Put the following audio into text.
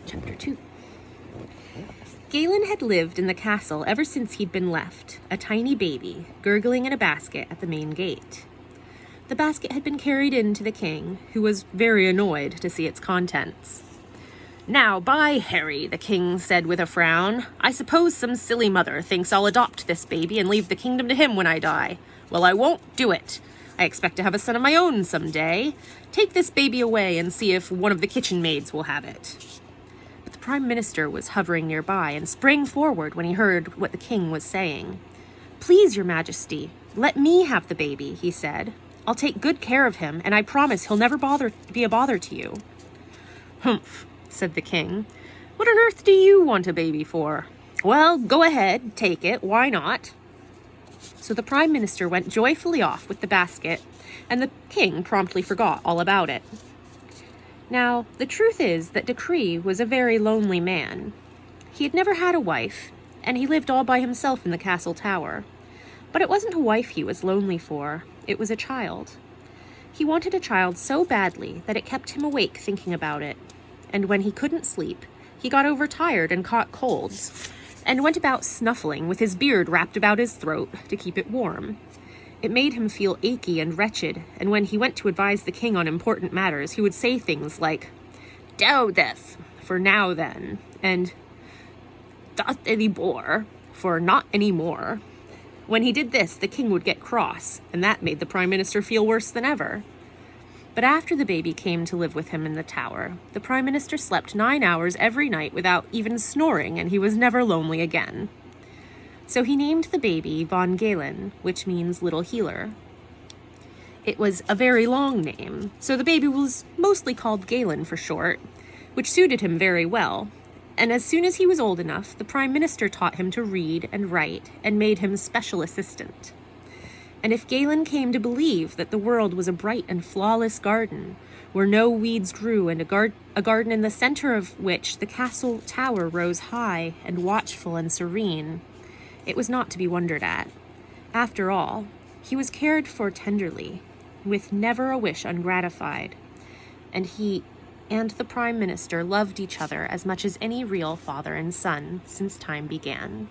Chapter 2. Galen had lived in the castle ever since he'd been left, a tiny baby, gurgling in a basket at the main gate. The basket had been carried in to the king, who was very annoyed to see its contents. "Now, by Harry," the king said with a frown, "I suppose some silly mother thinks I'll adopt this baby and leave the kingdom to him when I die. Well, I won't do it. I expect to have a son of my own someday. Take this baby away and see if one of the kitchen maids will have it." But the Prime Minister was hovering nearby and sprang forward when he heard what the king was saying. "Please, Your Majesty, let me have the baby," he said. "I'll take good care of him, and I promise he'll never be a bother to you." "Humph," said the king. "What on earth do you want a baby for?" "Well, go ahead, take it, why not?" So the Prime Minister went joyfully off with the basket, and the king promptly forgot all about it. Now, the truth is that Decree was a very lonely man. He had never had a wife, and he lived all by himself in the castle tower. But it wasn't a wife he was lonely for, it was a child. He wanted a child so badly that it kept him awake thinking about it. And when he couldn't sleep, he got overtired and caught colds, and went about snuffling with his beard wrapped about his throat to keep it warm. It made him feel achy and wretched, and when he went to advise the king on important matters, he would say things like, "Doudeth," for now then, and "Doth any bore," for not any more. When he did this, the king would get cross, and that made the Prime Minister feel worse than ever. But after the baby came to live with him in the tower, the Prime Minister slept 9 hours every night without even snoring, and he was never lonely again. So he named the baby Von Galen, which means little healer. It was a very long name, so the baby was mostly called Galen for short, which suited him very well. And as soon as he was old enough, the Prime Minister taught him to read and write and made him special assistant. And if Galen came to believe that the world was a bright and flawless garden, where no weeds grew, and a garden in the center of which the castle tower rose high and watchful and serene, it was not to be wondered at. After all, he was cared for tenderly, with never a wish ungratified, and he and the Prime Minister loved each other as much as any real father and son since time began.